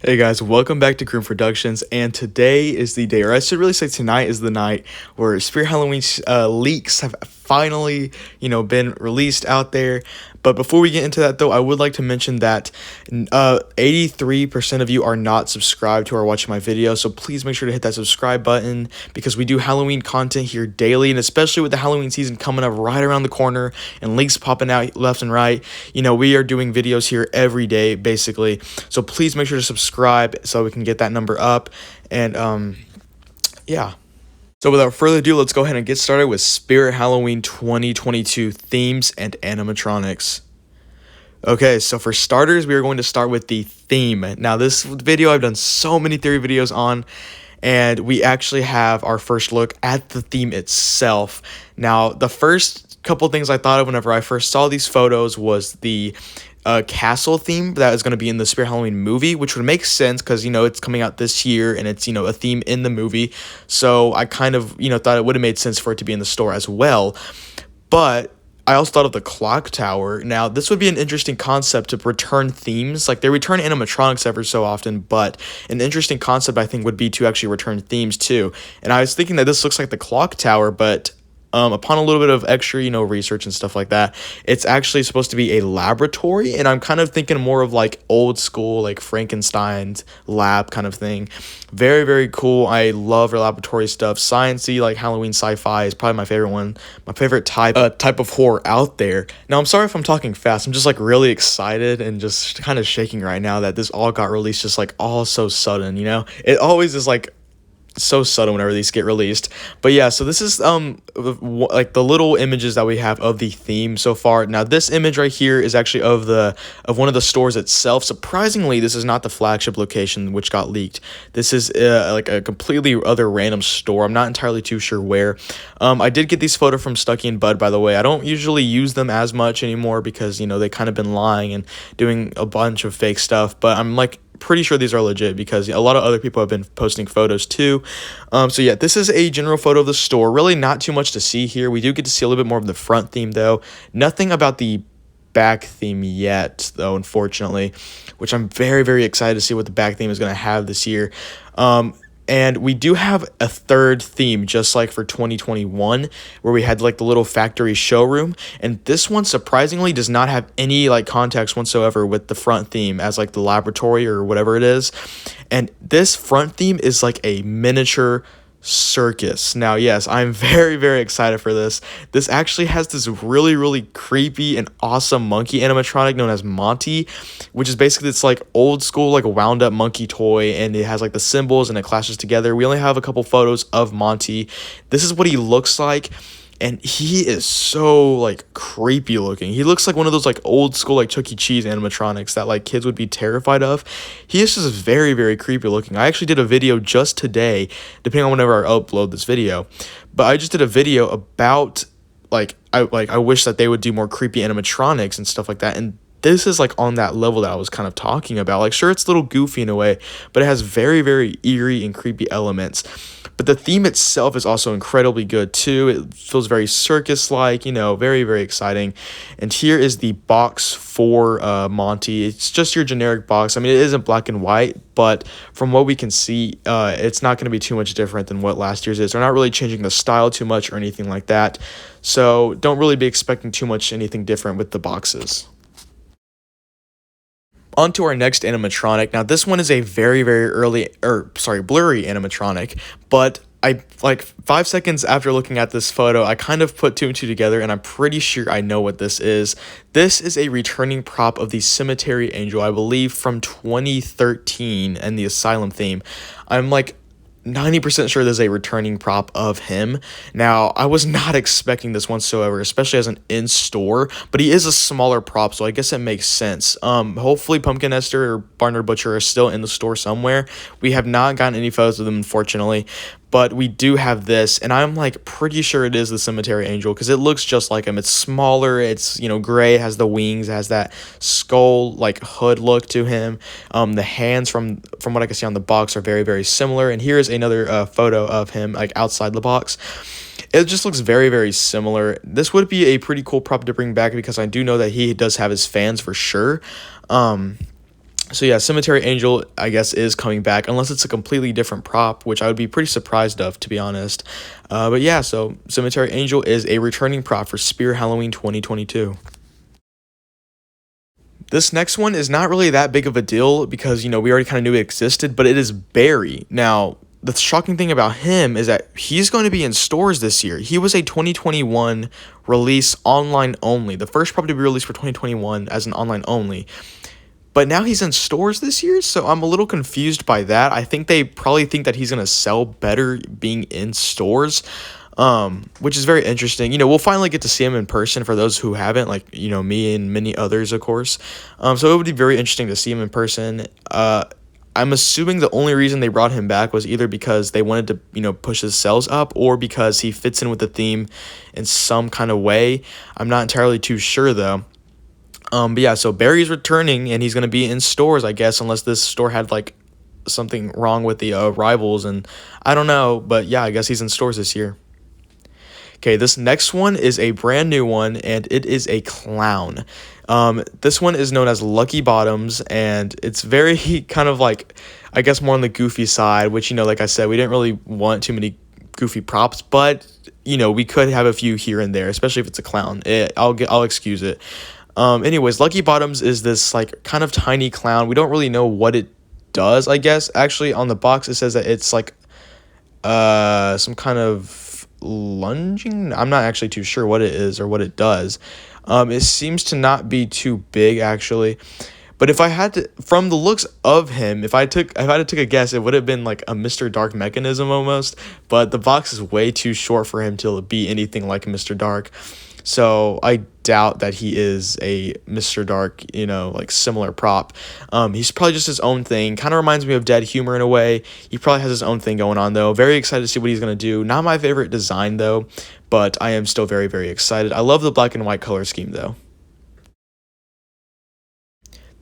Hey guys, welcome back to Groom Productions, and today is the day, or I should really say tonight is the night where Spirit Halloween leaks have finally, been released out there. But before we get into that though, I would like to mention that 83% of you are not subscribed who are watching my video, so please make sure to hit that subscribe button because we do Halloween content here daily, and especially with the Halloween season coming up right around the corner and leaks popping out left and right, we are doing videos here every day basically. So please make sure to subscribe so we can get that number up. And yeah. So without further ado, let's go ahead and get started with Spirit Halloween 2022 themes and animatronics. Okay, so for starters, we are going to start with the theme. Now, this video I've done so many theory videos on, and we actually have our first look at the theme itself. Now, the first couple things I thought of whenever I first saw these photos was the castle theme that is going to be in the Spirit Halloween movie, which would make sense because it's coming out this year and it's a theme in the movie. So I kind of thought it would have made sense for it to be in the store as well. But I also thought of the clock tower. Now, this would be an interesting concept to return themes. Like, they return animatronics ever so often, but an interesting concept, I think, would be to actually return themes, too. And I was thinking that this looks like the clock tower, but upon a little bit of extra, research and stuff like that, it's actually supposed to be a laboratory, and I'm kind of thinking more of like old school, like Frankenstein's lab kind of thing. Very, very cool. I love laboratory stuff. Science-y, like Halloween sci-fi is probably my favorite one. My favorite type of horror out there. Now, I'm sorry if I'm talking fast. I'm just like really excited and just kind of shaking right now that this all got released just like all so sudden, It always is like so sudden whenever these get released. But yeah, so this is like the little images that we have of the theme so far. Now, this image right here is actually of one of the stores itself. Surprisingly, this is not the flagship location which got leaked. This is like a completely other random store. I'm not entirely too sure where. I did get these photos from Stucky and Bud, by the way. I don't usually use them as much anymore because they kind of been lying and doing a bunch of fake stuff, but I'm like pretty sure these are legit because a lot of other people have been posting photos too. So yeah, this is a general photo of the store. Really not too much to see here. We do get to see a little bit more of the front theme though. Nothing about the back theme yet though, unfortunately, which I'm very, very excited to see what the back theme is going to have this year. And we do have a third theme, just like for 2021, where we had like the little factory showroom. And this one surprisingly does not have any like context whatsoever with the front theme as like the laboratory or whatever it is. And this front theme is like a miniature circus. Now, yes, I'm very, very excited for this. This actually has this really, really creepy and awesome monkey animatronic known as Monty, which is basically this like old school like wound up monkey toy, and it has like the symbols and it clashes together. We only have a couple photos of Monty. This is what he looks like. And he is so like creepy looking. He looks like one of those like old school like Chuck E. Cheese animatronics that like kids would be terrified of. He is just very, very creepy looking. I actually did a video just today, depending on whenever I upload this video. But I just did a video about I wish that they would do more creepy animatronics and stuff like that. And this is like on that level that I was kind of talking about. Like, sure, it's a little goofy in a way, but it has very, very eerie and creepy elements. But the theme itself is also incredibly good too. It feels very circus-like, very, very exciting. And here is the box for Monty. It's just your generic box. I mean, it isn't black and white, but from what we can see, it's not going to be too much different than what last year's is. They're not really changing the style too much or anything like that. So don't really be expecting too much anything different with the boxes. On to our next animatronic. Now, this one is a very, very blurry animatronic, but I like 5 seconds after looking at this photo, I kind of put two and two together, and I'm pretty sure I know what this is. This is a returning prop of the Cemetery Angel, I believe from 2013 and the Asylum theme. I'm like 90% sure there's a returning prop of him. Now, I was not expecting this whatsoever, especially as an in-store, but he is a smaller prop, so I guess it makes sense. Hopefully Pumpkin Esther or Barnard Butcher are still in the store somewhere. We have not gotten any photos of them, unfortunately, but we do have this, and I'm like pretty sure it is the Cemetery Angel because it looks just like him. It's smaller, it's gray, it has the wings, it has that skull like hood look to him. The hands from what I can see on the box are very, very similar, and here's another photo of him like outside the box. It just looks very, very similar. This would be a pretty cool prop to bring back because I do know that he does have his fans for sure. So yeah, Cemetery Angel, I guess, is coming back, unless it's a completely different prop, which I would be pretty surprised of, to be honest. But yeah, so Cemetery Angel is a returning prop for Spear Halloween 2022. This next one is not really that big of a deal because, we already kind of knew it existed, but it is Barry. Now, the shocking thing about him is that he's going to be in stores this year. He was a 2021 release online only, the first prop to be released for 2021 as an online only. But now he's in stores this year, so I'm a little confused by that. I think they probably think that he's going to sell better being in stores, which is very interesting. We'll finally get to see him in person for those who haven't, like, me and many others, of course. So it would be very interesting to see him in person. I'm assuming the only reason they brought him back was either because they wanted to, push his sales up, or because he fits in with the theme in some kind of way. I'm not entirely too sure, though. But yeah, so Barry's returning, and he's going to be in stores, I guess, unless this store had, like, something wrong with the rivals, and I don't know, but yeah, I guess he's in stores this year. Okay, this next one is a brand new one, and it is a clown. This one is known as Lucky Bottoms, and it's very kind of like, I guess, more on the goofy side, which, like I said, we didn't really want too many goofy props, but, we could have a few here and there, especially if it's a clown. I'll excuse it. Anyways, Lucky Bottoms is this, like, kind of tiny clown. We don't really know what it does, I guess. Actually, on the box, it says that it's, like, some kind of lunging. I'm not actually too sure what it is or what it does. It seems to not be too big, actually. But if I had to, from the looks of him, if I had to take a guess, it would have been like a Mr. Dark mechanism almost. But the box is way too short for him to be anything like Mr. Dark. So I doubt that he is a Mr. Dark, like similar prop. He's probably just his own thing. Kind of reminds me of Dead Humor in a way. He probably has his own thing going on, though. Very excited to see what he's going to do. Not my favorite design, though, but I am still very, very excited. I love the black and white color scheme, though.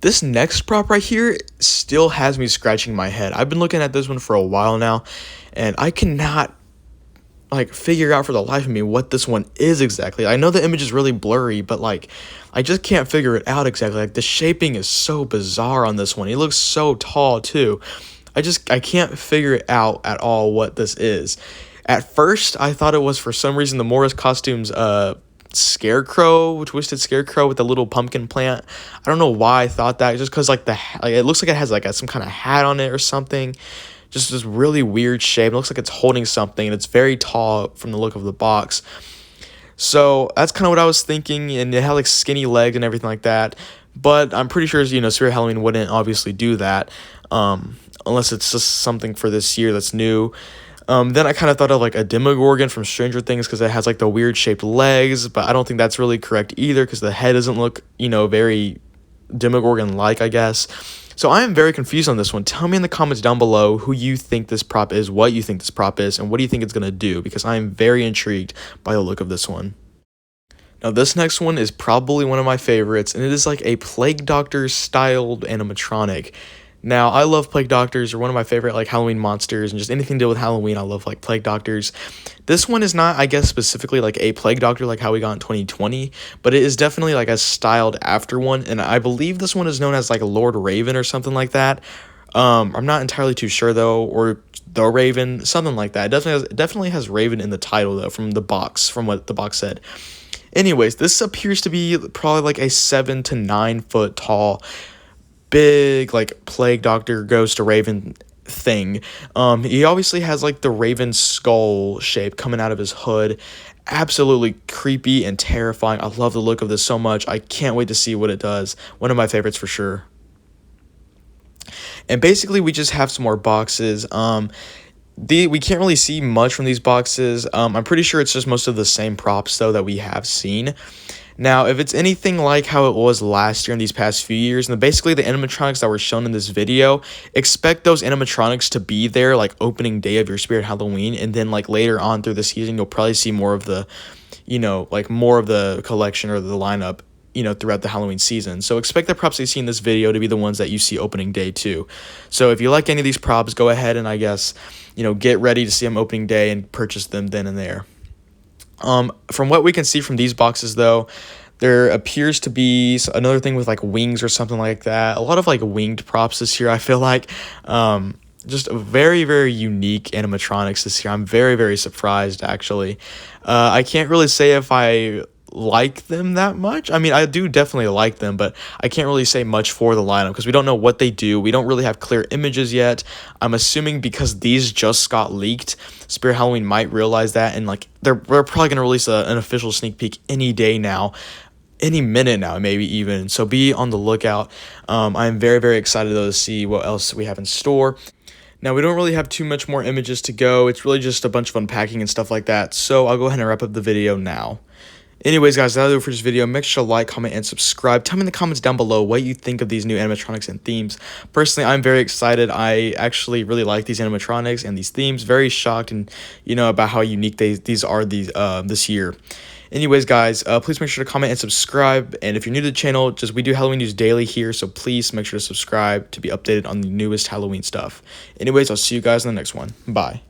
This next prop right here still has me scratching my head. I've been looking at this one for a while now, and I cannot figure out for the life of me what this one is exactly. I know the image is really blurry, but I just can't figure it out exactly. The shaping is so bizarre on this one. He looks so tall too. I can't figure it out at all what this is. At first, I thought it was, for some reason, the Morris Costumes Scarecrow, Twisted Scarecrow with the little pumpkin plant. I don't know why I thought that, just because it looks like it has some kind of hat on it or something. Just this really weird shape. It looks like it's holding something, and it's very tall from the look of the box. So that's kind of what I was thinking, and it had skinny legs and everything like that. But I'm pretty sure, Spirit Halloween wouldn't obviously do that, unless it's just something for this year that's new. Then I kind of thought of a Demogorgon from Stranger Things, because it has the weird shaped legs, but I don't think that's really correct either, because the head doesn't look, very Demogorgon-like, I guess. So I am very confused on this one. Tell me in the comments down below who you think this prop is, what you think this prop is, and what do you think it's going to do, because I am very intrigued by the look of this one. Now, this next one is probably one of my favorites, and it is a Plague Doctor styled animatronic. Now, I love Plague Doctors. They're one of my favorite Halloween monsters, and just anything to do with Halloween, I love Plague Doctors. This one is not, I guess, specifically a Plague Doctor like how we got in 2020, but it is definitely a styled after one, and I believe this one is known as Lord Raven or something like that. I'm not entirely too sure though, or the Raven, something like that. It definitely has Raven in the title though, from what the box said. Anyways, this appears to be probably a 7 to 9 foot tall, big Plague Doctor Ghost Raven thing. He obviously has the Raven skull shape coming out of his hood. Absolutely creepy and terrifying. I love the look of this so much. I can't wait to see what it does. One of my favorites for sure. And basically we just have some more boxes. We can't really see much from these boxes. I'm pretty sure it's just most of the same props though that we have seen. Now, if it's anything like how it was last year in these past few years, and basically the animatronics that were shown in this video, expect those animatronics to be there opening day of your Spirit Halloween, and then later on through the season, you'll probably see more of the, more of the collection or the lineup, throughout the Halloween season. So expect the props you see in this video to be the ones that you see opening day too. So if you like any of these props, go ahead and I guess, get ready to see them opening day and purchase them then and there. From what we can see from these boxes, though, There appears to be another thing with like wings or something like that. A lot of like winged props this year, I feel like. Just a very, very unique animatronics this year. I'm very, very surprised, actually. I can't really say if I like them that much. I mean, I do definitely like them, but I can't really say much for the lineup because we don't know what they do. We don't really have clear images yet. I'm assuming because these just got leaked, Spirit Halloween might realize that, and like they're probably gonna release an official sneak peek any day now, any minute now, maybe even. So be on the lookout. I'm very, very excited though to see what else we have in store. Now, we don't really have too much more images to go. It's really just a bunch of unpacking and stuff like that. So I'll go ahead and wrap up the video now. Anyways, guys, that'll do it for this video. Make sure to like, comment, and subscribe. Tell me in the comments down below what you think of these new animatronics and themes. Personally, I'm very excited. I actually really like these animatronics and these themes. Very shocked and, about how unique these are this year. Anyways, guys, please make sure to comment and subscribe. And if you're new to the channel, we do Halloween news daily here, so please make sure to subscribe to be updated on the newest Halloween stuff. Anyways, I'll see you guys in the next one. Bye.